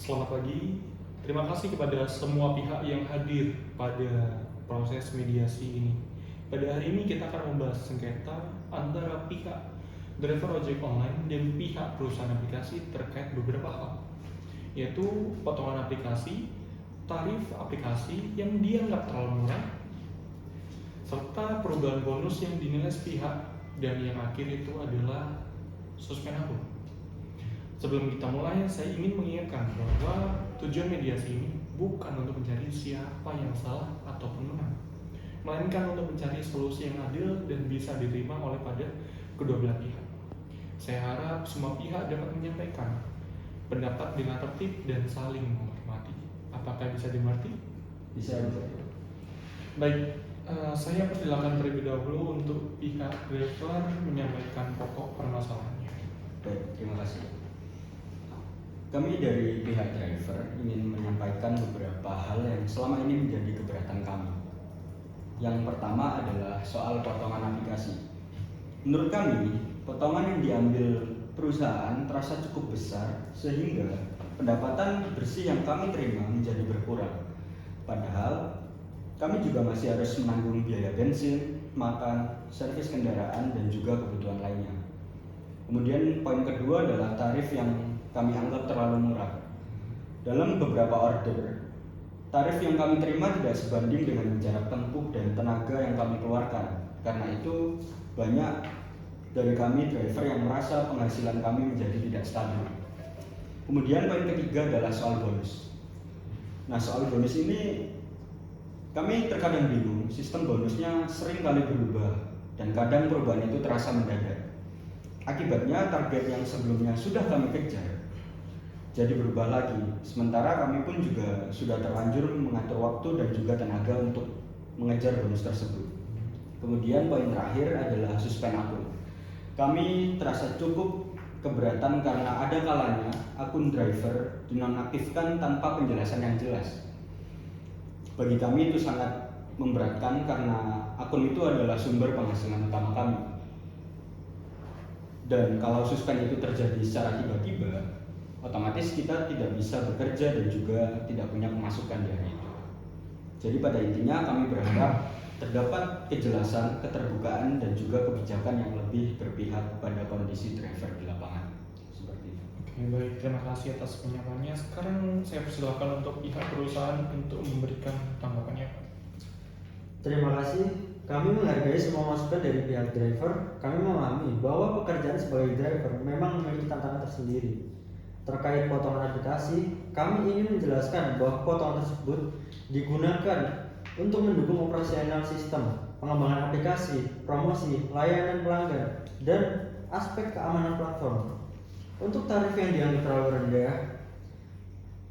Selamat pagi. Terima kasih kepada semua pihak yang hadir pada proses mediasi ini. Pada hari ini kita akan membahas sengketa antara pihak driver ojek online dan pihak perusahaan aplikasi terkait beberapa hal, yaitu potongan aplikasi, tarif aplikasi yang dianggap terlalu murah, serta perubahan bonus yang dinilai sepihak, dan yang akhir itu adalah suspend akun. Sebelum kita mulai, saya ingin mengingatkan bahwa tujuan mediasi ini bukan untuk mencari siapa yang salah ataupun menang, melainkan untuk mencari solusi yang adil dan bisa diterima oleh pada kedua belah pihak. Saya harap semua pihak dapat menyampaikan pendapat dengan tertib dan saling menghormati. Apakah bisa dimengerti? Bisa. Baik, saya persilakan terlebih dahulu untuk pihak driver menyampaikan pokok permasalahannya. Baik, terima kasih. Kami dari pihak driver ingin menyampaikan beberapa hal yang selama ini menjadi keberatan kami. Yang pertama adalah soal potongan aplikasi. Menurut kami, potongan yang diambil perusahaan terasa cukup besar sehingga pendapatan bersih yang kami terima menjadi berkurang. Padahal kami juga masih harus menanggung biaya bensin, makan, servis kendaraan, dan juga kebutuhan lainnya. Kemudian poin kedua adalah tarif yang kami anggap terlalu murah. Dalam beberapa order, tarif yang kami terima tidak sebanding dengan jarak tempuh dan tenaga yang kami keluarkan. Karena itu, banyak dari kami driver yang merasa penghasilan kami menjadi tidak stabil. Kemudian poin ketiga adalah soal bonus. Nah, soal bonus ini kami terkadang bingung, sistem bonusnya sering kali berubah dan kadang perubahan itu terasa mendadak. Akibatnya target yang sebelumnya sudah kami kejar jadi berubah lagi. Sementara kami pun juga sudah terlanjur mengatur waktu dan juga tenaga untuk mengejar bonus tersebut. Kemudian poin terakhir adalah suspend akun. Kami terasa cukup keberatan karena ada kalanya akun driver dinonaktifkan tanpa penjelasan yang jelas. Bagi kami itu sangat memberatkan karena akun itu adalah sumber penghasilan utama kami. Dan kalau suspend itu terjadi secara tiba-tiba, otomatis kita tidak bisa bekerja dan juga tidak punya pemasukan di hari itu. Jadi pada intinya kami berharap terdapat kejelasan, keterbukaan, dan juga kebijakan yang lebih berpihak pada kondisi driver di lapangan. Seperti itu. Oke, baik. Terima kasih atas penyampaiannya. Sekarang saya persilakan untuk pihak perusahaan untuk memberikan tanggapannya. Terima kasih. Kami menghargai semua masukan dari pihak driver. Kami memahami bahwa pekerjaan sebagai driver memang memiliki tantangan tersendiri. Terkait potongan aplikasi, kami ingin menjelaskan bahwa potongan tersebut digunakan untuk mendukung operasional sistem, pengembangan aplikasi, promosi, layanan pelanggan, dan aspek keamanan platform. Untuk tarif yang dianggap terlalu rendah,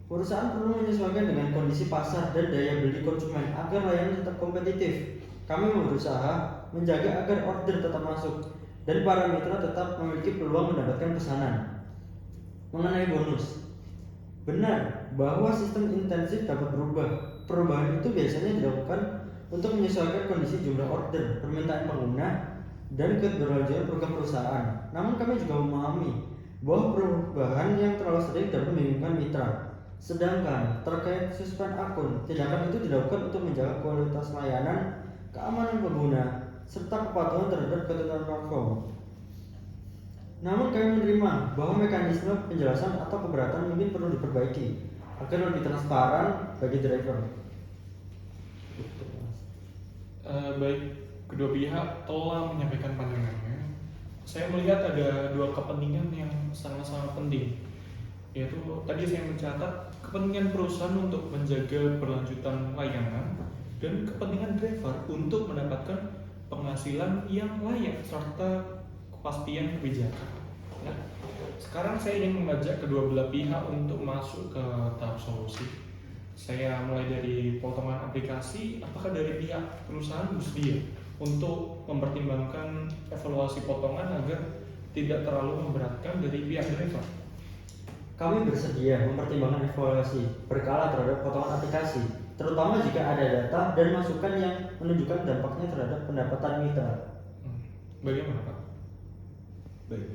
perusahaan perlu menyesuaikan dengan kondisi pasar dan daya beli konsumen agar layanan tetap kompetitif. Kami berusaha menjaga agar order tetap masuk dan para mitra tetap memiliki peluang mendapatkan pesanan. Mengenai bonus, benar bahwa sistem intensif dapat berubah. Perubahan itu biasanya dilakukan untuk menyesuaikan kondisi jumlah order, permintaan pengguna, dan keberlanjutan program perusahaan. Namun kami juga memahami bahwa perubahan yang terlalu sering dapat membingungkan mitra. Sedangkan terkait suspend akun, tindakan itu dilakukan untuk menjaga kualitas layanan, keamanan pengguna, serta kepatuhan terhadap ketentuan platform. Namun kami menerima bahwa mekanisme penjelasan atau keberatan mungkin perlu diperbaiki agar lebih transparan bagi driver. Baik, kedua pihak telah menyampaikan pandangannya. Saya melihat ada dua kepentingan yang sangat-sangat penting, yaitu tadi saya mencatat kepentingan perusahaan untuk menjaga berlanjutan layanan dan kepentingan driver untuk mendapatkan penghasilan yang layak serta kepastian kebijakan. Nah, sekarang saya ingin mengajak kedua belah pihak untuk masuk ke tahap solusi. Saya mulai dari potongan aplikasi. Apakah dari pihak perusahaan bersedia untuk mempertimbangkan evaluasi potongan agar tidak terlalu memberatkan dari pihak driver? Kami bersedia mempertimbangkan evaluasi berkala terhadap potongan aplikasi, terutama jika ada data dan masukan yang menunjukkan dampaknya terhadap pendapatan mitra. Bagaimana, Pak? Baik.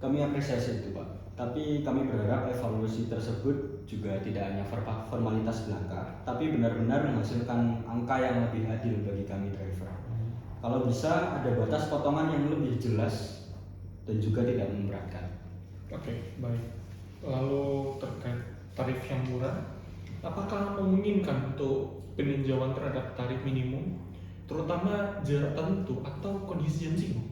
Kami apresiasi itu, Pak. Tapi kami berharap evaluasi tersebut juga tidak hanya formalitas belaka, tapi benar-benar menghasilkan angka yang lebih adil bagi kami driver. Kalau bisa ada batas potongan yang lebih jelas dan juga tidak memberatkan. Oke, baik. Lalu terkait tarif yang murah, apakah memungkinkan untuk peninjauan terhadap tarif minimum, terutama jarak tertentu atau kondisi jam sibuk?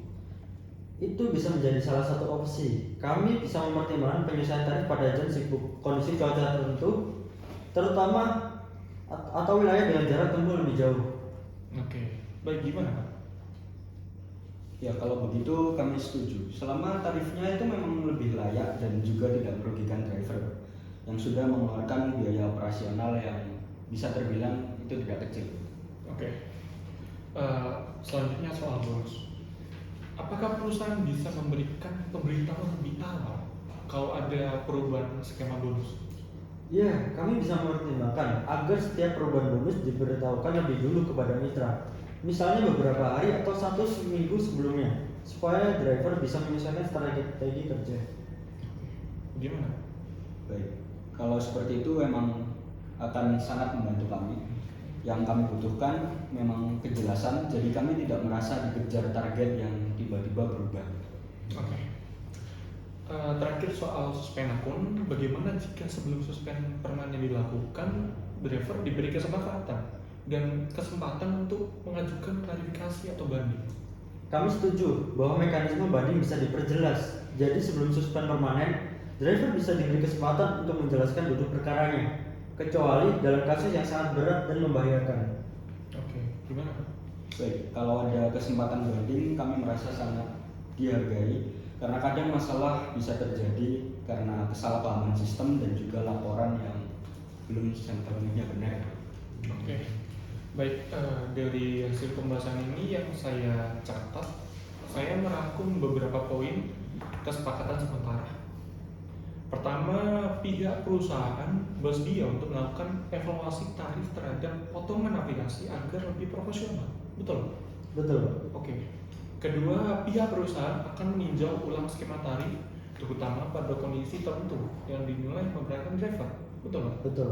Itu bisa menjadi salah satu opsi. Kami bisa mempertimbangkan penyesuaian tarif pada jam sibuk, kondisi cuaca tertentu, terutama atau wilayah dengan jarak tempuh lebih jauh. Oke, baik, gimana Pak? Ya kalau begitu kami setuju. Selama tarifnya itu memang lebih layak dan juga tidak merugikan driver yang sudah mengeluarkan biaya operasional yang bisa terbilang itu tidak kecil. Oke. Selanjutnya soal bonus. Apakah perusahaan bisa memberikan pemberitahuan lebih awal kalau ada perubahan skema bonus? Ya, kami bisa mempertimbangkan agar setiap perubahan bonus diberitahukan lebih dulu kepada mitra. Misalnya beberapa hari atau 1 minggu sebelumnya, supaya driver bisa menyesuaikan strategi kerja. Gimana? Baik, kalau seperti itu memang akan sangat membantu kami. Yang kami butuhkan memang kejelasan, jadi kami tidak merasa dikejar target yang tiba-tiba berubah. Oke. Terakhir soal suspend akun, bagaimana jika sebelum suspend permanen dilakukan, driver diberi kesempatan untuk mengajukan klarifikasi atau banding? Kami setuju bahwa mekanisme banding bisa diperjelas. Jadi sebelum suspend permanen, driver bisa diberi kesempatan untuk menjelaskan duduk perkaranya, kecuali dalam kasus yang sangat berat dan membahayakan. Oke, gimana Pak? Baik, kalau ada kesempatan banding kami merasa sangat dihargai karena kadang masalah bisa terjadi karena kesalahpahaman sistem dan juga laporan yang belum sepenuhnya benar. Oke, baik, dari hasil pembahasan ini yang saya catat, saya merangkum beberapa poin kesepakatan sementara. Pertama, pihak perusahaan bersedia untuk melakukan evaluasi tarif terhadap potongan aplikasi agar lebih profesional. Betul? Betul. Oke. Kedua, pihak perusahaan akan meninjau ulang skema tarif, terutama pada kondisi tertentu yang dinilai memberatkan driver. Betul, Pak? Betul.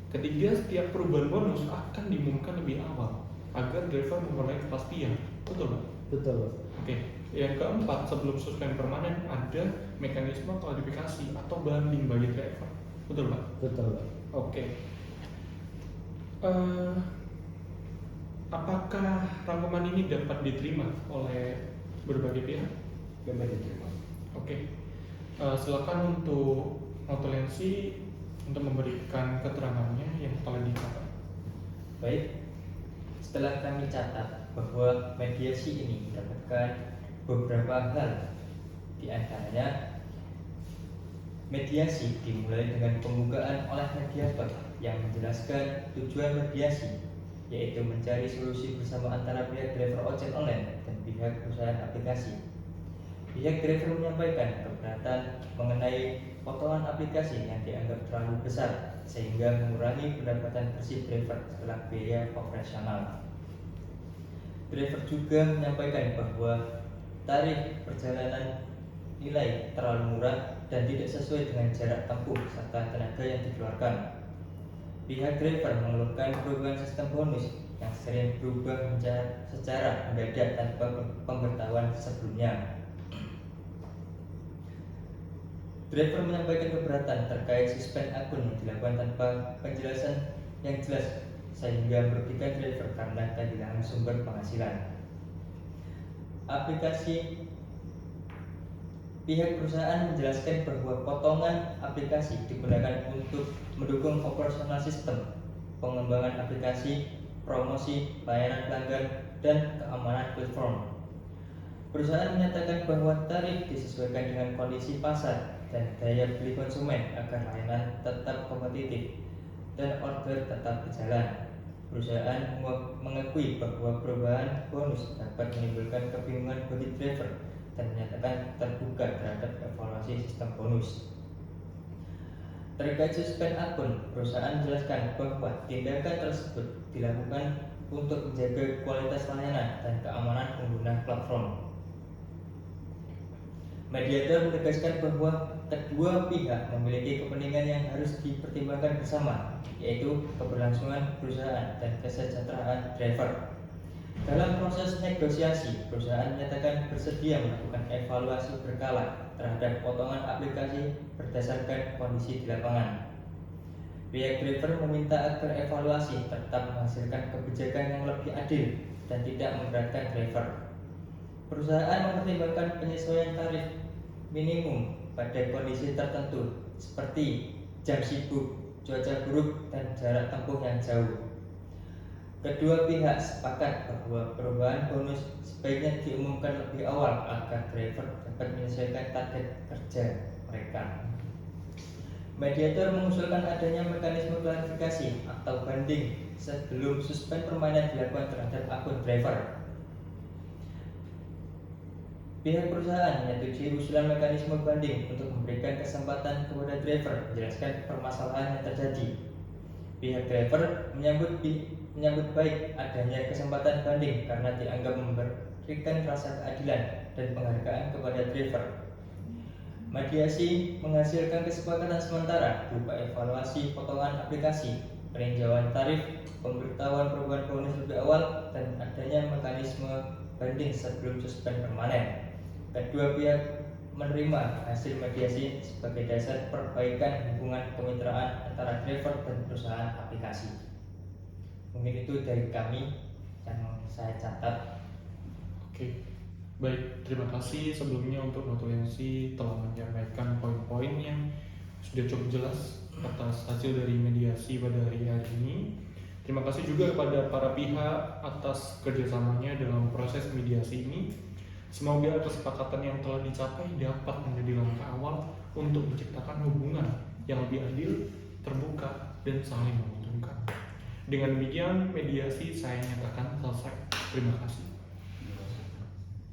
Ketiga, setiap perubahan bonus akan diumumkan lebih awal agar driver memperoleh kepastian. Betul, Pak? Betul. Oke. Yang keempat, sebelum suspend permanen ada mekanisme klarifikasi atau banding bagi driver. Betul, Pak? Betul. Oke. Apakah rangkuman ini dapat diterima oleh berbagai pihak? Dapat diterima. Oke. Silakan untuk notulensi untuk memberikan keterangannya yang telah dicatat. Baik, setelah kami catat bahwa mediasi ini mendapatkan beberapa hal, di antaranya mediasi dimulai dengan pembukaan oleh mediator yang menjelaskan tujuan mediasi, yaitu mencari solusi bersama antara pihak driver ojek online dan pihak perusahaan aplikasi. Pihak driver menyampaikan keberatan mengenai potongan aplikasi yang dianggap terlalu besar sehingga mengurangi pendapatan bersih driver setelah biaya operasional. Driver juga menyampaikan bahwa tarif perjalanan nilai terlalu murah dan tidak sesuai dengan jarak tempuh serta tenaga yang dikeluarkan. Pihak driver mengeluhkan perubahan sistem bonus yang sering berubah secara mendadak tanpa pemberitahuan sebelumnya. Driver menyampaikan keberatan terkait suspend akun yang dilakukan tanpa penjelasan yang jelas sehingga merugikan driver karena kehilangan sumber penghasilan. Pihak perusahaan menjelaskan bahwa potongan aplikasi digunakan untuk mendukung operasional sistem, pengembangan aplikasi, promosi, layanan pelanggan, dan keamanan platform. Perusahaan menyatakan bahwa tarif disesuaikan dengan kondisi pasar dan daya beli konsumen agar layanan tetap kompetitif dan order tetap berjalan. Perusahaan mengakui bahwa perubahan bonus dapat menimbulkan kebingungan bagi driver dan menyatakan terbuka terhadap evaluasi sistem bonus. Terkait suspend akun, perusahaan menjelaskan bahwa tindakan tersebut dilakukan untuk menjaga kualitas layanan dan keamanan pengguna platform. Mediator menegaskan bahwa kedua pihak memiliki kepentingan yang harus dipertimbangkan bersama, yaitu keberlangsungan perusahaan dan kesejahteraan driver. Dalam proses negosiasi, perusahaan menyatakan bersedia melakukan evaluasi berkala terhadap potongan aplikasi berdasarkan kondisi di lapangan. Pihak driver meminta agar evaluasi tetap menghasilkan kebijakan yang lebih adil dan tidak memberatkan driver. Perusahaan mempertimbangkan penyesuaian tarif minimum pada kondisi tertentu seperti jam sibuk, cuaca buruk, dan jarak tempuh yang jauh. Kedua pihak sepakat bahwa perubahan bonus sebaiknya diumumkan lebih awal agar driver dapat menyesuaikan target kerja mereka. Mediator mengusulkan adanya mekanisme klarifikasi atau banding sebelum suspend permainan dilakukan terhadap akun driver. Pihak perusahaan menyetujui usulan mekanisme banding untuk memberikan kesempatan kepada driver menjelaskan permasalahan yang terjadi. Pihak driver menyambut baik adanya kesempatan banding karena dianggap memberikan rasa keadilan dan penghargaan kepada driver. Mediasi menghasilkan kesepakatan sementara berupa evaluasi potongan aplikasi, peninjauan tarif, pemberitahuan perubahan bonus lebih awal, dan adanya mekanisme banding sebelum suspend permanen. Kedua pihak menerima hasil mediasi sebagai dasar perbaikan hubungan kemitraan antara driver dan perusahaan aplikasi. Mungkin itu dari kami yang saya catat. Oke, baik, terima kasih sebelumnya untuk Notulensi telah menyampaikan poin-poin yang sudah cukup jelas atas hasil dari mediasi pada hari ini. Terima kasih juga kepada para pihak atas kerjasamanya dalam proses mediasi ini. Semoga kesepakatan yang telah dicapai dapat menjadi langkah awal untuk menciptakan hubungan yang lebih adil, terbuka, dan saling menguntungkan. Dengan demikian, mediasi saya nyatakan selesai. Terima kasih.